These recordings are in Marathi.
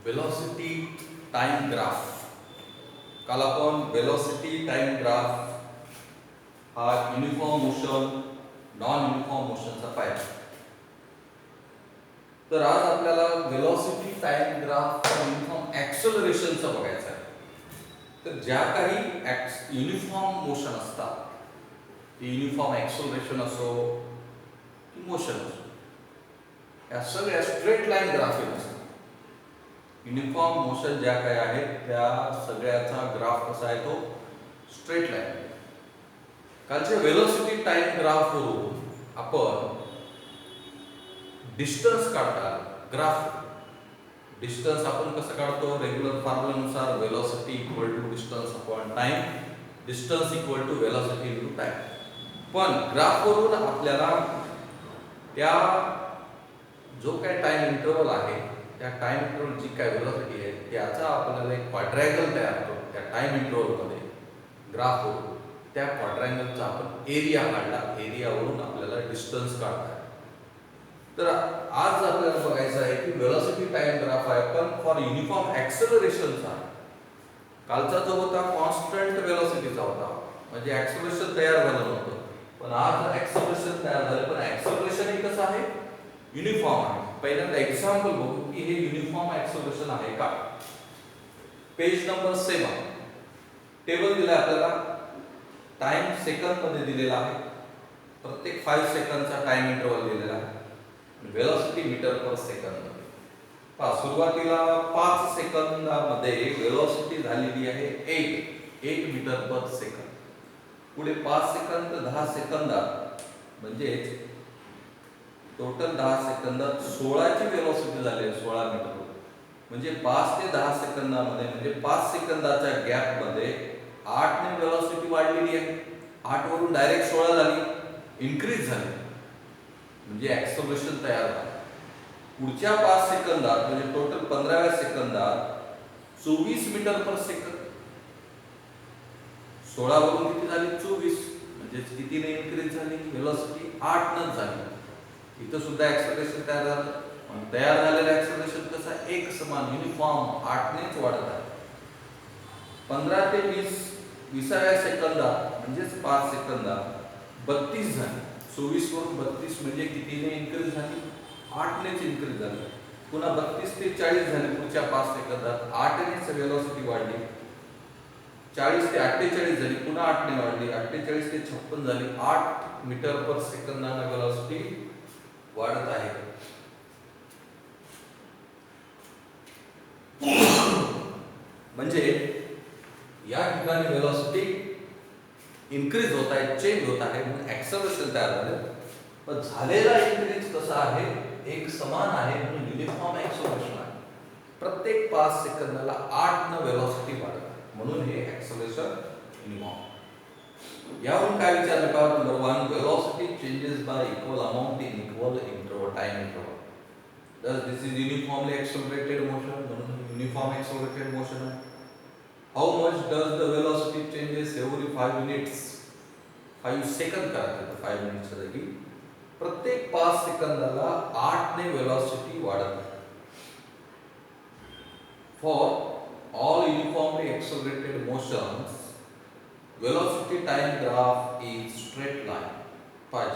Velocity time graph. काल आपण वेलोसिटी टाइम ग्राफ हा युनिफॉर्म मोशन नॉन युनिफॉर्म मोशनचा पाहिला. तर आज आपल्याला वेलोसिटी टाइम ग्राफ युनिफॉर्म ॲक्सेलरेशनचा बघायचा आहे. तर ज्या काही युनिफॉर्म मोशन असतात ते युनिफॉर्म ॲक्सेलरेशन असो की मोशन असो, या सगळ्या स्ट्रेट लाईन ग्राफिक असतात. युनिफॉर्म मोशन ज्या काही आहेत त्या सगळ्याचा ग्राफ कसा आहे, तो स्ट्रेट लाईन. कालच्या वेलोसिटी टाइम ग्राफवरून आपण डिस्टन्स काढता ग्राफ. डिस्टन्स आपण कसं काढतो, रेग्युलर फॉर्म्युलानुसार velocity equal to distance upon time, distance equal to velocity into time. पण ग्राफवरून आपल्याला त्या जो काय टाइम इंटरवल आहे त्या टाइम इंटरवल जी काय वेलोसिटी आहे त्याचा आपल्याला एक क्वाड्रॅंगल तयार करतो. त्या टाइम इंटरवलमध्ये ग्राफवरून त्या क्वाड्रॅंगलचा आपण एरिया काढला. एरियावरून आपल्याला डिस्टन्स काढता आहे. तर आज आपल्याला बघायचं आहे की वेलोसिटी टाइम ग्राफ आहे पण फॉर युनिफॉर्म ॲक्सेलरेशनचा. कालचा जो होता कॉन्स्टंट वेलोसिटीचा होता, म्हणजे ॲक्सेलरेशन तयार झालं नव्हतं. पण आज ॲक्सेलरेशन तयार झालं, पण ॲक्सेलरेशन हे कसं आहे, युनिफॉर्म आहे. पहिल्यांदा एक्झाम्पल बघू की हे युनिफॉर्म ॲक्सेलरेशन आहे का. पेज नंबर 7 टेबल दिला आपल्याला. टाइम सेकंद मध्ये दिलेला आहे. प्रत्येक 5 सेकंदचा टाइम इंटरवल दिलेला आहे. वेलोसिटी मीटर पर सेकंद. सुरुवातीला 5 सेकंदामध्ये वेलोसिटी झालेली आहे 1 मीटर पर सेकंद. पुढे 5 सेकंद 10 सेकंदात म्हणजे टोटल 10 सेकंदात 16 ची वेलोसिटी झाली आहे 16 मीटर. म्हणजे 5 ते 10 सेकंदामध्ये म्हणजे 5 सेकंदाच्या गॅप मध्ये 8 ने वेलोसिटी वाढलेली आहे. 8 वरून डायरेक्ट 16 झाली, इन्क्रीज झाली, म्हणजे ॲक्सेलरेशन तयार झालं. पुढच्या 5 सेकंदात म्हणजे टोटल 15व्या सेकंदात 24 मीटर पर सेकंद. 16 वरून किती झाली, 24, म्हणजे कितीने इन्क्रीज झाली वेलोसिटी, 8 न झाली. इथं सुद्धा ॲक्सेलरेशन तयार झालं. तयार झालेलं ॲक्सेलरेशन कसं, एक समान युनिफॉर्म 8 नेच वाढत आहे. 15 ते 20व्या सेकंदात म्हणजेच 5 सेकंदात 32 झाली. 24 वरून 32 म्हणजे कितीने इन्क्रीज झाली, 8 नेच इन्क्रीज झाली. पुन्हा 32 ते 40 झाली. पुढच्या 5 सेकंदात 8 नेच वेलोसिटी वाढली. 40 ते 48 झाली, पुन्हा 8 ने वाढली. 48 ते 56 झाली. 8 मीटर पर सेकंदाने वेलोसिटी वाढत आहे. म्हणजे या ठिकाणी वेलोसिटी इन्क्रीज होत आहे, चेंज होत आहे, म्हणून ॲक्सेलरेशन तयार झालं. पण झालेला इन्क्रीज कसा आहे, एक समान आहे, म्हणून युनिफॉर्म ॲक्सेलरेशन आहे. प्रत्येक 5 सेकंदाला 8 न वेलोसिटी वाढत आहे, म्हणून हे ॲक्सेलरेशन युनिफॉर्म. यावरून काय विचारलं का, number 1, velocity changes y equal amount in equal interval time interval. Thus this is uniformly accelerated motion, म्हणून युनिफॉर्म accelerated motion आहे. How much does the velocity changes every 5 minutes? 5 second करायचं, 5 मिनिट्सच्या जागी प्रत्येक 5 सेकंदाला 8 ने वेलोसिटी वाढत आहे. For all uniformly accelerated motions, velocity time graph is straight line.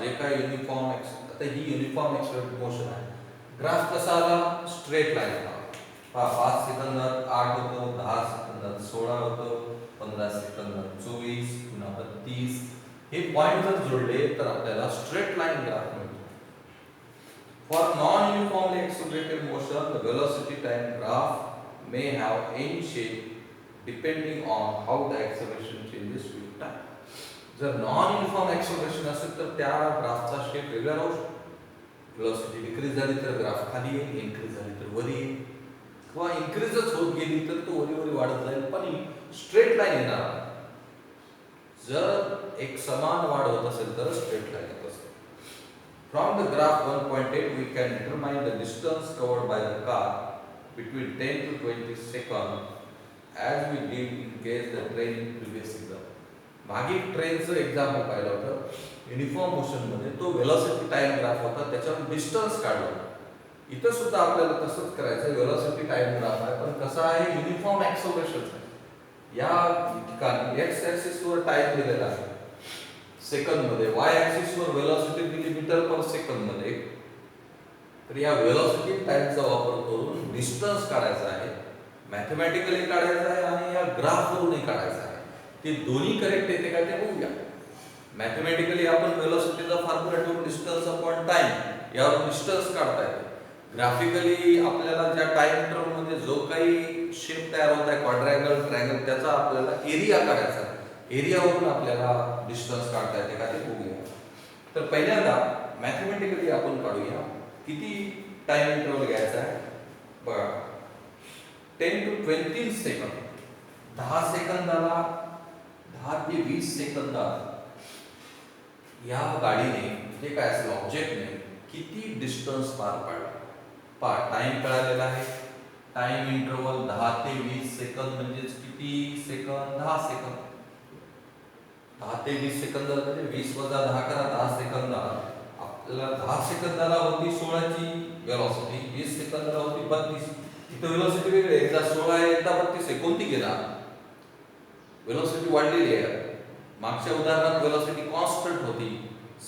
जे काय युनिफॉर्म, आता ही युनिफॉर्म एक्सेलरेटेड मोशन आहे. ग्राफ कसा आला, स्ट्रेट लाईन आला. 5 सेकंदात 8 होतो, 10 सेकंदात 16 होतो, 15 सेकंदात 24, पुन्हा 32. हे पॉइंट जर जोडले तर आपल्याला स्ट्रेट लाईन ग्राफ मिळतो. For non uniformly accelerated motion the velocity time graph may have any shape depending on how the acceleration changes with time. जर नॉन युनिफॉर्म एक्सेलरेशन असेल तर त्या ग्राफचा शेप वेगळा राहू शकतो. वेलोसिटी डिक्रीज झाली तर ग्राफ खाली येईल, इन्क्रीज झाली तर वर येईल, किंवा इन्क्रीजच होत गेली तर तो वरी वाढत जाईल, पण स्ट्रेट लाईन येणार. जर एक समान वाढ होत असेल तर स्ट्रेट लाईन येत असेल. From the graph 1.8 we can determine the distance covered by the car between 10 to 20 seconds as we did in case the train in previous example. मागे ट्रेनचं एक्झाम्पल पाहिलं होतं युनिफॉर्म मोशन मध्ये. तो वेलोसिटी टाइम ग्राफ होता, त्याच्यावर डिस्टन्स काढलं. इथं सुद्धा आपल्याला तसंच करायचं. वेलोसिटी टाइम ग्राफ आहे, पण कसा आहे, युनिफॉर्म ऍक्सलरेशन आहे. या ठिकाणी एक्स ऍक्सिस वर टाइम दिलेला आहे सेकंद मध्ये, वाय ऍक्सिस वर वेलोसिटी दिली मीटर पर सेकंद मध्ये. तर या वेलोसिटी टाइमचा वापर करून डिस्टन्स काढायचा आहे, मॅथमॅटिकली काढायचा आहे आणि या ग्राफ वरूनही काढायचा आहे. ते दोन्ही करेक्ट येते का ते बघूया. मॅथमॅटिकली आपण वेलोसिटीचा फॉर्म्युला ठेवून डिस्टन्स अपॉन टाइम यावर डिस्टन्स काढता येते. ग्राफिकली आपल्याला ज्या टाइम इंटरवल मध्ये जो काही शेप तयार होत आहे, क्वाड्रँगल, ट्रायंगल, त्याचा आपल्याला एरिया काढायचा आहे. एरियावरून आपल्याला डिस्टन्स काढता येते का ते बघूया. तर पहिल्यांदा मॅथमॅटिकली आपण काढूया. किती टाइम इंटरवल घ्यायचा आहे बघा, 10 to 20 सेकंद. 10 सेकंदाला, 10 ते 20 सेकंदात या गाडीने, जे काय असेल ऑब्जेक्टने, किती डिस्टन्स पार पाडला. टाइम कळालेला आहे. टाइम इंटरवल 10 ते 20 सेकंद म्हणजेच किती सेकंद, 10 सेकंद. 10 ते 20 सेकंद म्हणजे 20 वजा 10 करा, 10 सेकंदाला आपल्याला 10 सेकंदाला होती 16 ची वेलोसिटी, 20 सेकंदाला होती 32. इथं वेलोसिटी वेगळी आहे, एकदा 16 आहे एकदा 32 आहे. कोणती घेणार? वेलोसिटी वाढलेली आहे. मागच्या उदाहरणात वेलोसिटी कॉन्स्टंट होती,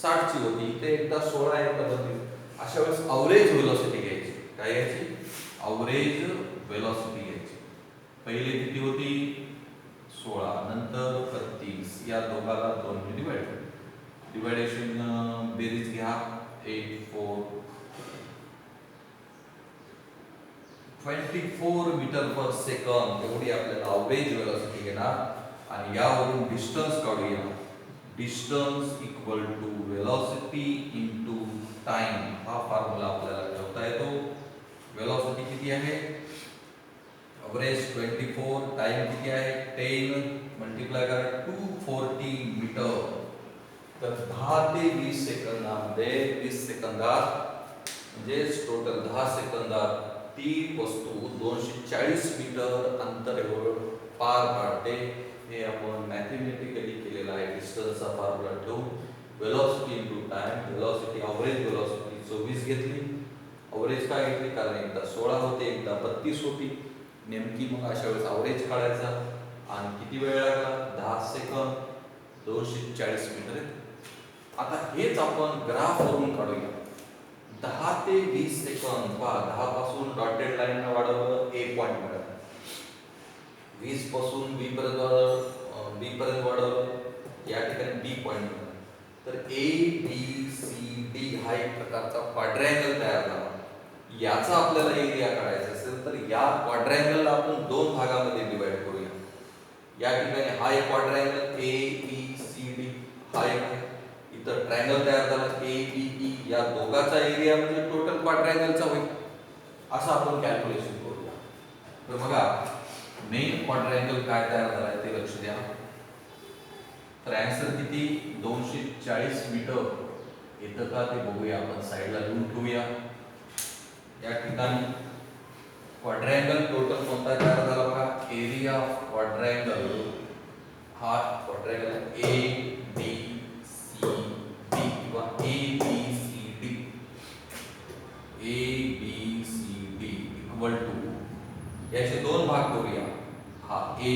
60 ची होती. इथे एकदा 16 आहे एकदा 32. अशा वेळेस अवरेज वेलोसिटी घ्यायची. काय घ्यायची? अवरेज वेलोसिटी घ्यायची. पहिले किती होती? 16, नंतर 32. या दोघाला 2 ने डिवाइड करा. डिवाइडेशन बेरीज घ्या. 8 4 24 मीटर पर सेकंद एवढी आपल्याला अवरेज वेलोसिटी घेणार. आणि यावरून डिस्टन्स काढूया. Distance equal to velocity into time. हा फॉर्म्युला आपल्याला ठेवता येतो. वेलोसिटी किती आहे? अवरेज 24, टाइम किती आहे? 10 मल्टिप्लाय करा 240 मीटर. तर 10 ते 20 सेकंदामध्ये, 20 सेकंदात म्हणजे टोटल 10 सेकंदात ती वस्तू 240 मीटर अंतर पार पाडते. हे आपण मॅथमॅटिकली केलेलं आहे. डिस्टन्सचा फॉर्म्युला ठेवून velocity into time. Velocity, average velocity 24 घेतली. अवरेज काय घेतली? कारण एकदा 16 होते एकदा 32 होती. नेमकी मग अशा वेळेस अवरेज काढायचा. आणि किती वेळ लागला? 10 सेकंद, 240 मीटर. आता हेच आपण ग्राफ वरून काढूया. 10 ते 20 सेकंद पहा, 10 पासून डॉटेड लाईन वाढवलं ए पॉइंट मिळाला, 20 पासून बी पर्यंत वाढवलं, या ठिकाणी बी पॉइंट मिळाला. तर ए बी सी डी हा एक प्रकारचा क्वाड्रँगल तयार झाला. याचा आपल्याला एरिया काढायचा असेल तर या क्वाड्रँगलला आपण 2 भागामध्ये डिवाइड करूया. या ठिकाणी हा एक क्वाड्रँगल ए बी सी डी हा एक आहे. इथं ट्रायंगल तयार झाला ए बी ई. या दोघाचा एरिया म्हणजे टोटल क्वाड्रँगलचा होईल. असं आपण कॅल्क्युलेशन करूया. तर बघा, मेन क्वाड्रँगल काय तयार झालाय ते लक्ष द्या. तर आन्सर किती? 240 मीटर येतं का ते बघूया. आपण साईडला लिहून ठेवूया. या ठिकाणी क्वाड्रँगल टोटल कोणता तयार झाला बघा. एरिया ऑफ क्वाड्रँगल, हा क्वाड्रँगल ए बी सी डी किंवा A B C D. A B C D equal to, याचे 2 भाग करूया. हा ए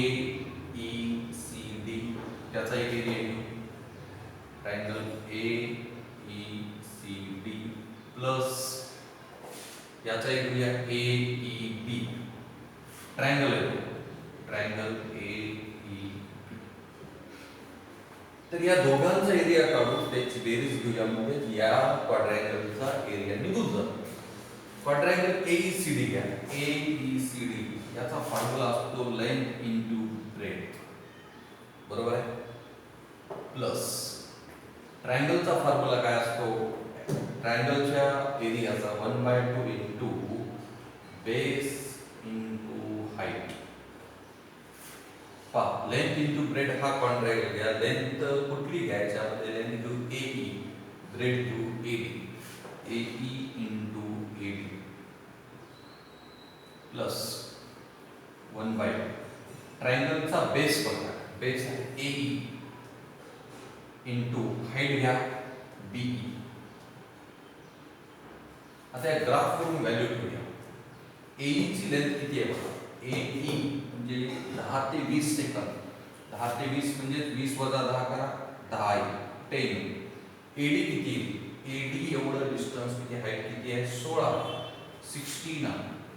ई सी डी त्याचा एक एरिया घेऊ. Triangle A E C D plus याचा एक घेऊया ए ई बी. ट्रायंगल आहे, ट्रायंगल ए ई बी. तर या दोघांचा एरिया काढून त्याची बेरीज घेऊया. म्हणजे या क्वाड्रँगलचा एरिया निघून जातो. क्वाड्रँगल ए ई सी डी घ्या. ए ई सी डी याचा फॉर्म्युला असतो लेंथ इनटू ब्रेथ, बरोबर आहे. प्लस ट्रायंगलचा फॉर्म्युला काय असतो? ट्रायंगलच्या एरियाचा 1/2 इनटू बेस इनटू हाईट. पहा, लेंथ इनटू ब्रेथ हा क्वाड्रँगल घ्या. लेंथ कुठली घ्यायची? म्हणजे लेंथ घेऊ ए ई, ब्रेथ घेऊ A D. A E into A D plus 1/2. ट्रायंगलचा बेस बघा. बेस आहे ए ई इनटू हाईट घ्या बी ई. आता या ग्राफ वरून व्हॅल्यू ठेवूया. AE ची लेंथ किती आहे बघा. AE म्हणजे 10 ते 20 सेकंद. 10 ते 20 म्हणजे 20 वजा 10 करा, 10 येईल, 10. AD किती येईल? AD एवढं डिस्टन्स किती, हाईट किती आहे? 16. 16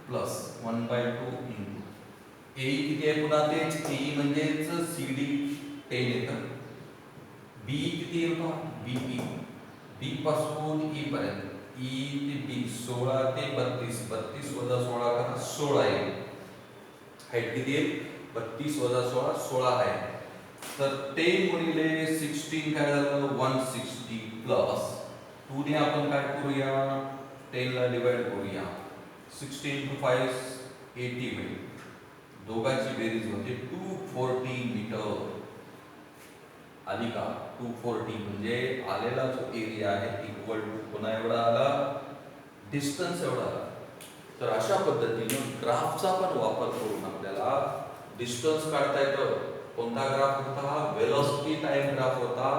प्लस 1/2 इंटू AE किती आहे? पुन्हा तेच AE म्हणजेच CD 10 येतं. BE किती येईल पहा? BE B पासून E पर्यंत, E ते B 16 ते 32, 32 वजा 16 करा, 16 येईल. हाईट किती येईल? 32 वजा 16, 16 आहे. तर 10 गुणिले 16 काय झालं? 160 प्लस 2 ने आपण काय करूया? 10 ला डिवाइड करूया. 16 into 5 80 होईल. दोघांची बेरीज होते 240 मीटर. आली का? 240 म्हणजे आलेला जो एरिया आहे इक्वल टू पुन्हा एवढा आला, डिस्टन्स एवढा आला. तर अशा पद्धतीने ग्राफचा पण वापर करून आपल्याला डिस्टन्स काढता येतं. कोणता ग्राफ होता हा? वेलोसिटी टाइम ग्राफ होता,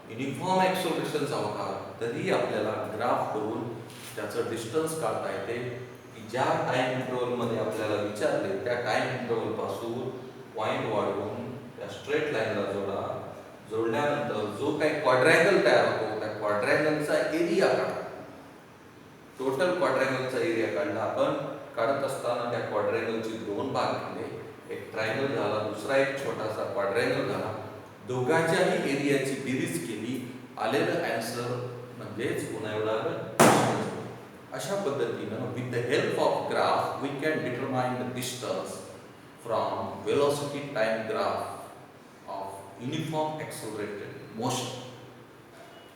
युनिफॉर्म एक्सेलरेशनचा होता. तरी आपल्याला ग्राफ करून त्याचं डिस्टन्स काढता येते की ज्या टाइम इंटरवल मध्ये आपल्याला विचारले त्या टाइम इंटरवल पासून पॉइंट वाढवून त्या स्ट्रेट लाईनला जोडा. जोडल्यानंतर जो काही क्वाड्रँगल तयार होतो त्या क्वाड्रँगलचा एरिया काढा. टोटल क्वाड्रँगलचा एरिया काढला. आपण काढत असताना त्या क्वाड्रँगलचे दोन भाग केले. एक ट्रायंगल झाला, दुसरा एक छोटासा क्वाड्रँगल झाला. दोघांच्याही एरियाची बेरीज केली. आलेलं आन्सर म्हणजेच पुन्हा एवढा. अशा पद्धतीनं with the help of graph we can determine the distance from velocity time graph of uniform accelerated motion.